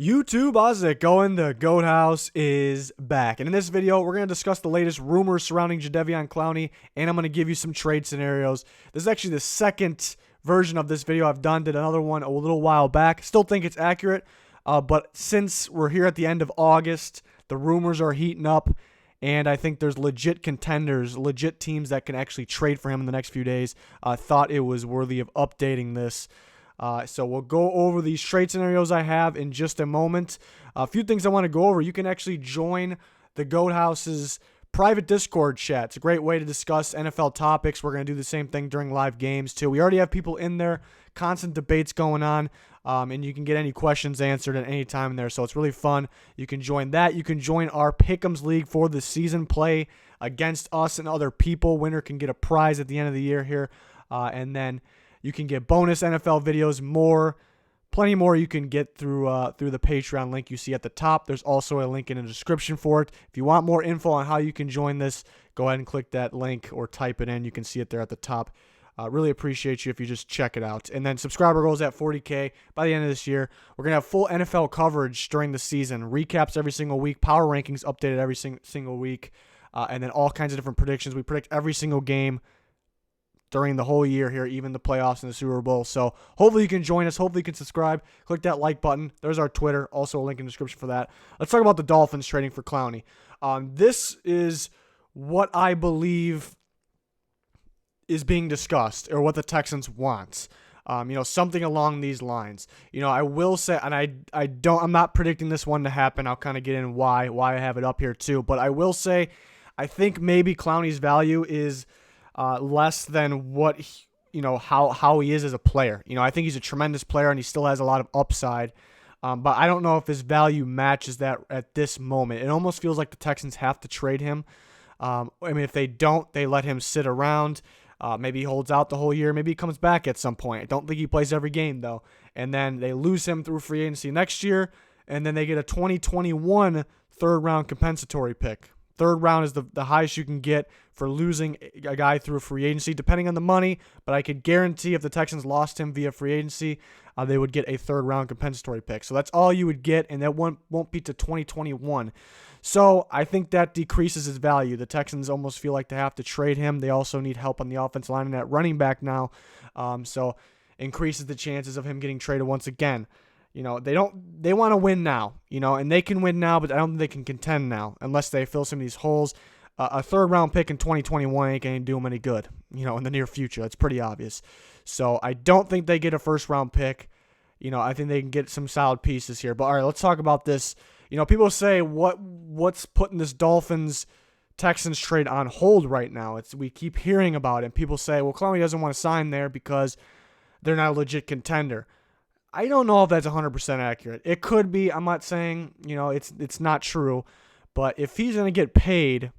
YouTube, how's it going? The Goat House is back. And in this video, we're going to discuss the latest rumors surrounding Jadeveon Clowney, and I'm going to give you some trade scenarios. This is actually the second version of this video I've done. Did another one a little while back. Still think it's accurate, but since we're here at the end of August, the rumors are heating up, and I think there's legit contenders, legit teams that can actually trade for him in the next few days. Thought it was worthy of updating this. So we'll go over these trade scenarios I have in just a moment. A few things I want to go over. You can actually join the Goat House's private Discord chat. It's a great way to discuss NFL topics. We're going to do the same thing during live games too. We already have people in there, constant debates going on, and you can get any questions answered at any time in there. So it's really fun. You can join that. You can join our Pick'ems League for the season. Play against us and other people. Winner can get a prize at the end of the year here, and then you can get bonus NFL videos, plenty more you can get through the Patreon link you see at the top. There's also a link in the description for it. If you want more info on how you can join this, go ahead and click that link or type it in. You can see it there at the top. Really appreciate you if you just check it out. And then subscriber goals at 40K by the end of this year. We're going to have full NFL coverage during the season. Recaps every single week. Power rankings updated every single week. And then all kinds of different predictions. We predict every single game during the whole year here, even the playoffs and the Super Bowl. So hopefully you can join us. Hopefully you can subscribe. Click that like button. There's our Twitter. Also a link in the description for that. Let's talk about the Dolphins trading for Clowney. This is what I believe is being discussed, or what the Texans want. Something along these lines. I will say, and I'm not predicting this one to happen. I'll kind of get in why I have it up here too. But I will say, I think maybe Clowney's value is less than what how he is as a player. I think he's a tremendous player and he still has a lot of upside. But I don't know if his value matches that at this moment. It almost feels like the Texans have to trade him. If they don't, they let him sit around. Maybe he holds out the whole year. Maybe he comes back at some point. I don't think he plays every game though. And then they lose him through free agency next year, and then they get a 2021 third-round compensatory pick. Third round is the highest you can get for losing a guy through a free agency, depending on the money. But I could guarantee if the Texans lost him via free agency, they would get a third-round compensatory pick. So that's all you would get, and that won't be to 2021. So I think that decreases his value. The Texans almost feel like they have to trade him. They also need help on the offensive line and at running back now. So increases the chances of him getting traded once again. They want to win now, and they can win now, but I don't think they can contend now unless they fill some of these holes. A third-round pick in 2021 ain't going to do them any good, in the near future. That's pretty obvious. So I don't think they get a first-round pick. I think they can get some solid pieces here. But, all right, let's talk about this. People say what's putting this Dolphins-Texans trade on hold right now. We keep hearing about it. People say, well, Clowney doesn't want to sign there because they're not a legit contender. I don't know if that's 100% accurate. It could be. I'm not saying, it's not true. But if he's going to get paid,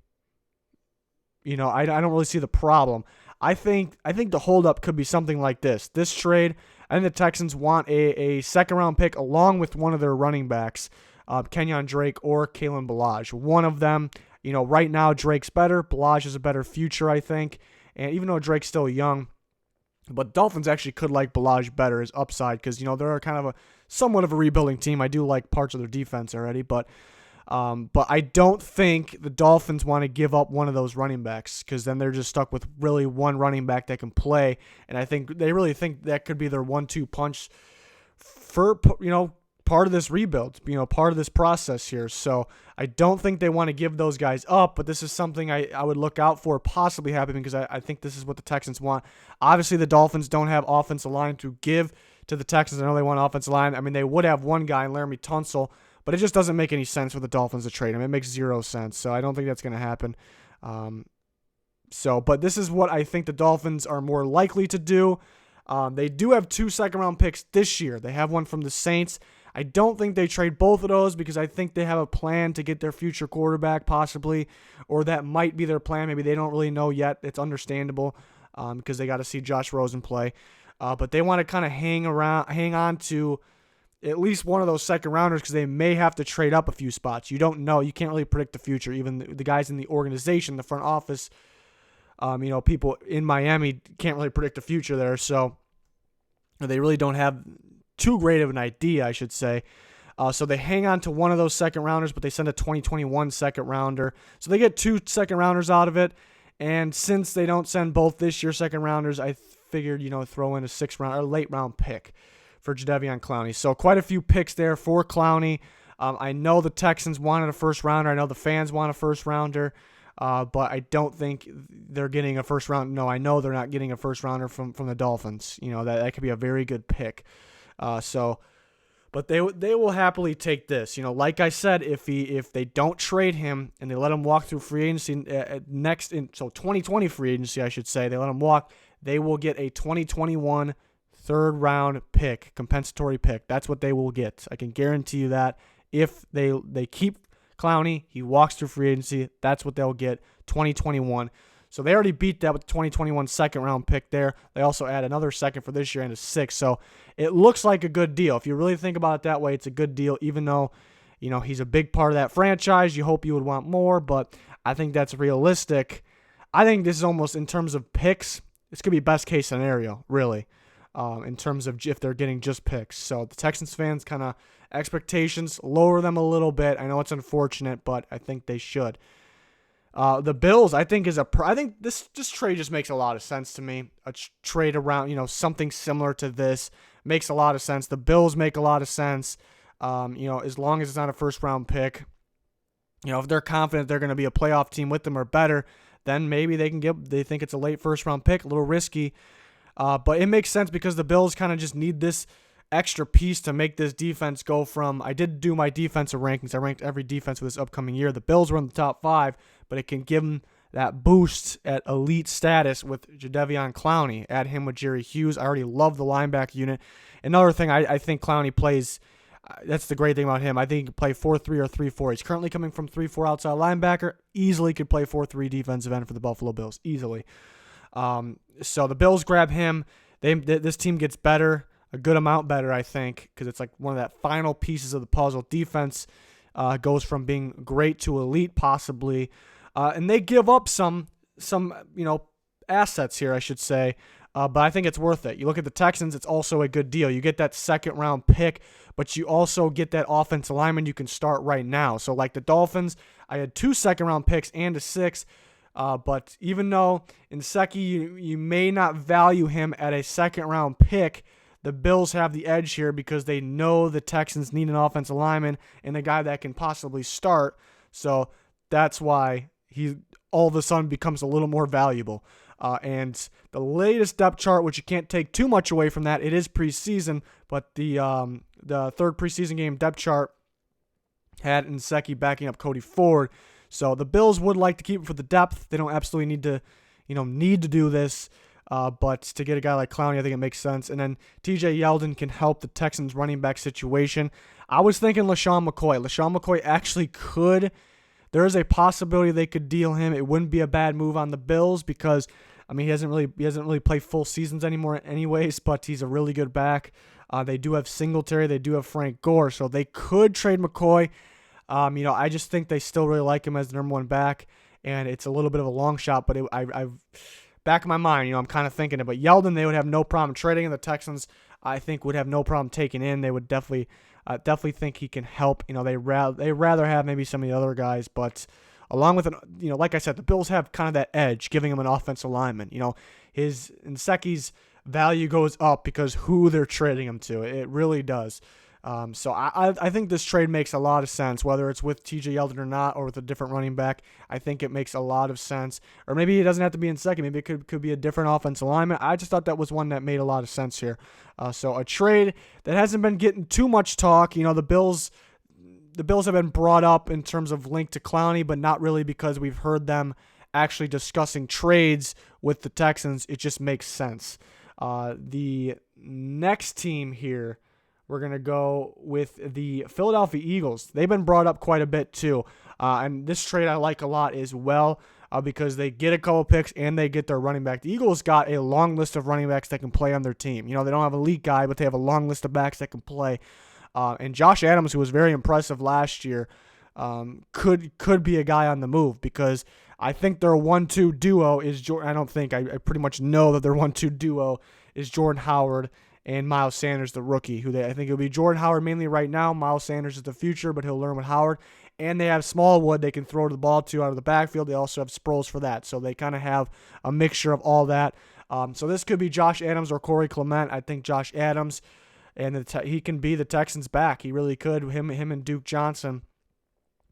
I don't really see the problem. I think the holdup could be something like this. This trade, I think the Texans want a second-round pick along with one of their running backs, Kenyon Drake or Kalen Ballage. One of them, right now Drake's better. Ballage has a better future, I think. And even though Drake's still young, but Dolphins actually could like Ballage better, his upside, because, they're kind of somewhat of a rebuilding team. I do like parts of their defense already, but I don't think the Dolphins want to give up one of those running backs, because then they're just stuck with really one running back that can play, and I think they really think that could be their 1-2 punch for, part of this rebuild, part of this process here. So I don't think they want to give those guys up, but this is something I would look out for possibly happening, because I think this is what the Texans want. Obviously, the Dolphins don't have offensive line to give to the Texans. I know they want offensive line. They would have one guy, Laramie Tunsil, but it just doesn't make any sense for the Dolphins to trade him. It makes zero sense, so I don't think that's going to happen. But this is what I think the Dolphins are more likely to do. They do have 2 second-round picks this year. They have one from the Saints. I don't think they trade both of those, because I think they have a plan to get their future quarterback possibly, or that might be their plan. Maybe they don't really know yet. It's understandable because they got to see Josh Rosen play. But they want to kind of hang on to at least one of those second rounders, because they may have to trade up a few spots. You don't know. You can't really predict the future. Even the guys in the organization, the front office, people in Miami can't really predict the future there. So they really don't have too great of an idea, I should say. So they hang on to one of those second rounders, but they send a 2021 second rounder. So they get 2 second rounders out of it. And since they don't send both this year's second rounders, I figured, throw in a 6th round or late round pick for Jadeveon Clowney. So quite a few picks there for Clowney. I know the Texans wanted a first rounder. I know the fans want a first rounder. But I don't think they're getting a first round. No, I know they're not getting a first rounder from the Dolphins. That could be a very good pick. But they will happily take this. Like I said, if they don't trade him and they let him walk through free agency 2020 free agency, I should say, they let him walk, they will get a 2021 third round pick, compensatory pick. That's what they will get. I can guarantee you that. If they keep Clowney, he walks through free agency, that's what they'll get, 2021. So they already beat that with the 2021 second round pick there. They also add another second for this year and a 6th. So it looks like a good deal. If you really think about it that way, it's a good deal, even though, he's a big part of that franchise. You hope you would want more, but I think that's realistic. I think this is almost, in terms of picks, this could be best case scenario, really, in terms of if they're getting just picks. So the Texans fans kind of expectations, lower them a little bit. I know it's unfortunate, but I think they should. The Bills, I think this trade just makes a lot of sense to me. A trade around, something similar to this makes a lot of sense. The Bills make a lot of sense. As long as it's not a first round pick. If they're confident they're going to be a playoff team with them or better, then maybe they think it's a late first round pick, a little risky. But it makes sense because the Bills kind of just need this extra piece to make this defense go from, I did do my defensive rankings. I ranked every defense for this upcoming year. The Bills were in the top 5, but it can give them that boost at elite status with Jadeveon Clowney. Add him with Jerry Hughes. I already love the linebacker unit. Another thing, I think Clowney plays, that's the great thing about him. I think he can play 4-3 or 3-4. He's currently coming from 3-4 outside linebacker. Easily could play 4-3 defensive end for the Buffalo Bills. Easily. So the Bills grab him. This team gets better. A good amount better, I think, because it's like one of that final pieces of the puzzle. Defense goes from being great to elite, possibly, and they give up some assets here, I should say, but I think it's worth it. You look at the Texans; it's also a good deal. You get that second round pick, but you also get that offensive lineman you can start right now. So, like the Dolphins, I had 2 second round picks and a 6th. But even though Nsekhe, you may not value him at a second round pick, the Bills have the edge here because they know the Texans need an offensive lineman and a guy that can possibly start. So that's why he all of a sudden becomes a little more valuable. And the latest depth chart, which you can't take too much away from that, it is preseason, but the third preseason game depth chart had Nsekhe backing up Cody Ford. So the Bills would like to keep him for the depth. They don't absolutely need to do this. But to get a guy like Clowney, I think it makes sense. And then TJ Yeldon can help the Texans running back situation. I was thinking LaShawn McCoy. LaShawn McCoy actually could. There is a possibility they could deal him. It wouldn't be a bad move on the Bills because, he hasn't really played full seasons anymore anyways, but he's a really good back. They do have Singletary. They do have Frank Gore. So they could trade McCoy. I just think they still really like him as the number 1 back. And it's a little bit of a long shot, but I've back in my mind, I'm kind of thinking it. But Yeldon, they would have no problem trading, and the Texans, I think, would have no problem taking in. They would definitely think he can help. They rather have maybe some of the other guys, but along with like I said, the Bills have kind of that edge, giving him an offensive lineman. His Nsekhe's value goes up because who they're trading him to. It really does. So I think this trade makes a lot of sense, whether it's with TJ Yeldon or not, or with a different running back. I think it makes a lot of sense. Or maybe it doesn't have to be Nsekhe. Maybe it could be a different offensive lineman. I just thought that was one that made a lot of sense here. So a trade that hasn't been getting too much talk. The Bills have been brought up in terms of link to Clowney, but not really because we've heard them actually discussing trades with the Texans. It just makes sense. The next team here, we're going to go with the Philadelphia Eagles. They've been brought up quite a bit too. And this trade I like a lot as well because they get a couple picks and they get their running back. The Eagles got a long list of running backs that can play on their team. They don't have an elite guy, but they have a long list of backs that can play. And Josh Adams, who was very impressive last year, could be a guy on the move because I think their 1-2 duo is I pretty much know that their 1-2 duo is Jordan Howard and Miles Sanders, the rookie, I think it'll be Jordan Howard mainly right now. Miles Sanders is the future, but he'll learn with Howard. And they have Smallwood they can throw the ball to out of the backfield. They also have Sproles for that. So they kind of have a mixture of all that. So this could be Josh Adams or Corey Clement. I think Josh Adams, and he can be the Texans' back. He really could. Him and Duke Johnson.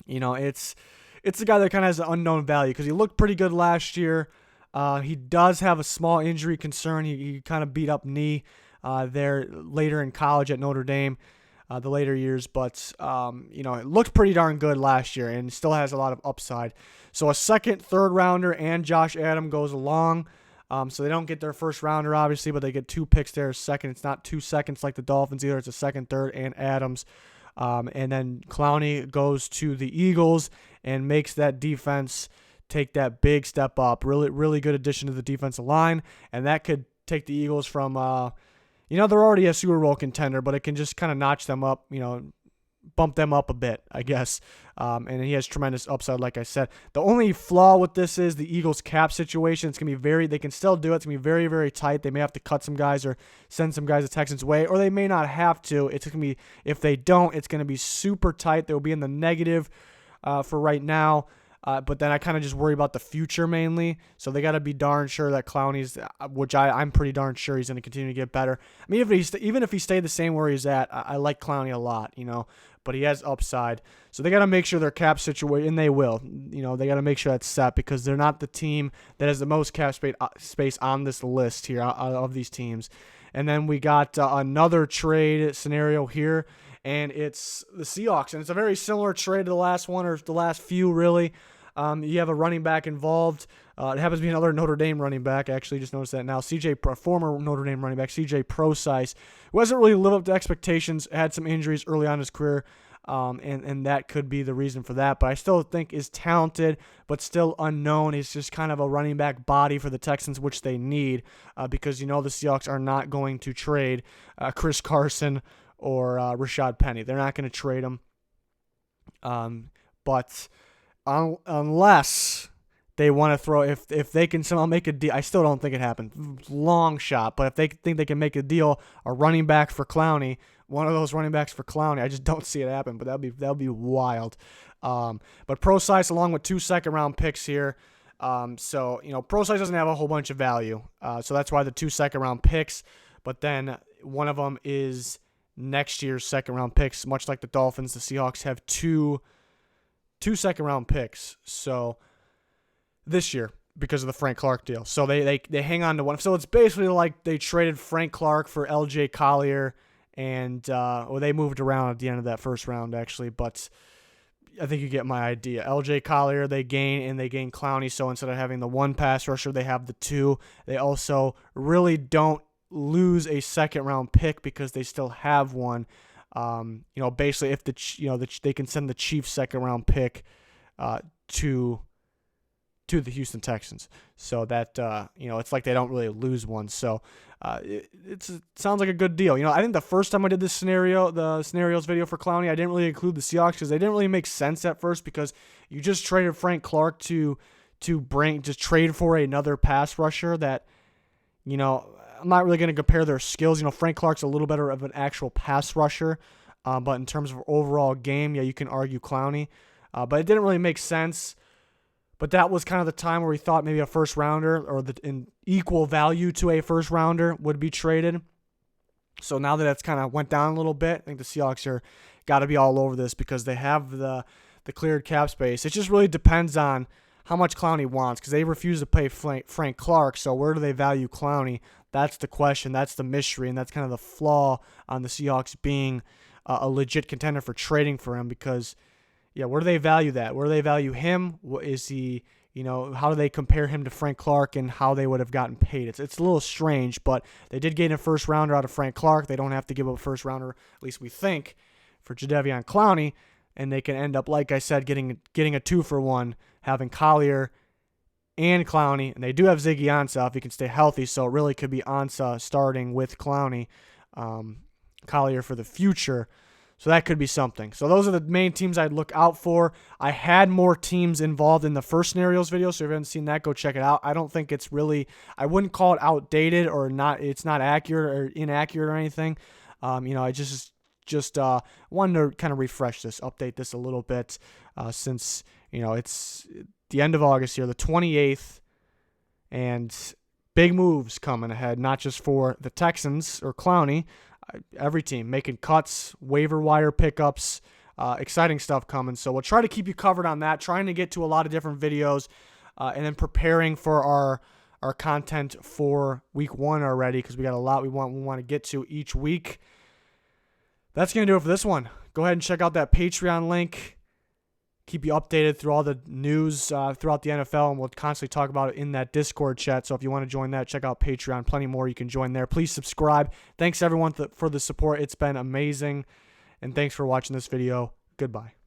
It's a guy that kind of has an unknown value because he looked pretty good last year. He does have a small injury concern. He kind of beat up knee there later in college at Notre Dame, the later years. But, it looked pretty darn good last year and still has a lot of upside. So a second, third rounder and Josh Adams goes along. So they don't get their first rounder, obviously, but they get 2 picks there. Second, it's not 2 seconds like the Dolphins either. It's a second, third, and Adams. And then Clowney goes to the Eagles and makes that defense take that big step up. Really, really good addition to the defensive line. And that could take the Eagles from, they're already a Super Bowl contender, but it can just kind of notch them up, bump them up a bit, I guess. And he has tremendous upside, like I said. The only flaw with this is the Eagles cap situation. It's going to be they can still do it. It's going to be very, very tight. They may have to cut some guys or send some guys the Texans' way, or they may not have to. It's going to be, if they don't, it's going to be super tight. They'll be in the negative for right now. But then I kind of just worry about the future mainly. So they got to be darn sure that Clowney's, which I'm pretty darn sure he's going to continue to get better. I mean, even if he stayed the same where he's at, I like Clowney a lot, but he has upside. So they got to make sure their cap situation, and they will. They got to make sure that's set because they're not the team that has the most cap space on this list here of these teams. And then we got another trade scenario here, and it's the Seahawks. And it's a very similar trade to the last one or the last few, really. You have a running back involved. It happens to be another Notre Dame running back. I actually just noticed that now. Former Notre Dame running back, CJ Procise, who hasn't really lived up to expectations, had some injuries early on in his career, and that could be the reason for that. But I still think is talented, but still unknown. He's just kind of a running back body for the Texans, which they need because, the Seahawks are not going to trade Chris Carson or Rashad Penny. They're not going to trade him. But unless they want to throw, if they can somehow make a deal, I still don't think it happened. Long shot, but if they think they can make a deal, a running back for Clowney, one of those running backs for Clowney, I just don't see it happen. But that'll be wild. But Procise along with 2 second-round picks here. So Procise doesn't have a whole bunch of value. So that's why the 2 second-round picks. But then one of them is next year's second-round picks, much like the Dolphins. The Seahawks have two second-round picks. So this year because of the Frank Clark deal. So they hang on to one. So it's basically like they traded Frank Clark for LJ Collier, and they moved around at the end of that first round actually, but I think you get my idea. LJ Collier they gain Clowney. So instead of having the 1 pass rusher, they have the 2. They also really don't lose a second-round pick because they still have one. Basically, if they can send the Chiefs' second-round pick to the Houston Texans, so that it's like they don't really lose one. So it sounds like a good deal. I think the first time I did the scenarios video for Clowney, I didn't really include the Seahawks because they didn't really make sense at first because you just traded Frank Clark to trade for another pass rusher that I'm not really going to compare their skills. Frank Clark's a little better of an actual pass rusher, but in terms of overall game, yeah, you can argue Clowney. But it didn't really make sense. But that was kind of the time where we thought maybe a first rounder or in equal value to a first rounder would be traded. So now that that's kind of went down a little bit, I think the Seahawks are got to be all over this because they have the cleared cap space. It just really depends on how much Clowney wants because they refuse to pay Frank Clark. So where do they value Clowney? That's the question. That's the mystery, and that's kind of the flaw on the Seahawks being a legit contender for trading for him because, yeah, where do they value that? Where do they value him? What is he, how do they compare him to Frank Clark and how they would have gotten paid? It's a little strange, but they did get a first rounder out of Frank Clark. They don't have to give up a first rounder, at least we think, for Jadeveon Clowney, and they can end up, like I said, getting a 2-for-1, having Collier and Clowney, and they do have Ziggy Ansah if he can stay healthy, so it really could be Ansah starting with Clowney, Collier for the future. So that could be something. So those are the main teams I'd look out for. I had more teams involved in the first scenarios video, so if you haven't seen that, go check it out. I don't think it's really, I wouldn't call it outdated or not. It's not accurate or inaccurate or anything. I just wanted to kind of refresh this, update this a little bit, since it's the end of August here, the 28th, and big moves coming ahead, not just for the Texans or Clowney. Every team making cuts, waiver wire pickups, exciting stuff coming. So we'll try to keep you covered on that, trying to get to a lot of different videos, and then preparing for our content for week 1 already, because we got a lot we want to get to each week. That's going to do it for this one. Go ahead and check out that Patreon link. Keep you updated through all the news throughout the NFL, and we'll constantly talk about it in that Discord chat. So if you want to join that, check out Patreon. Plenty more you can join there. Please subscribe. Thanks, everyone, for the support. It's been amazing, and thanks for watching this video. Goodbye.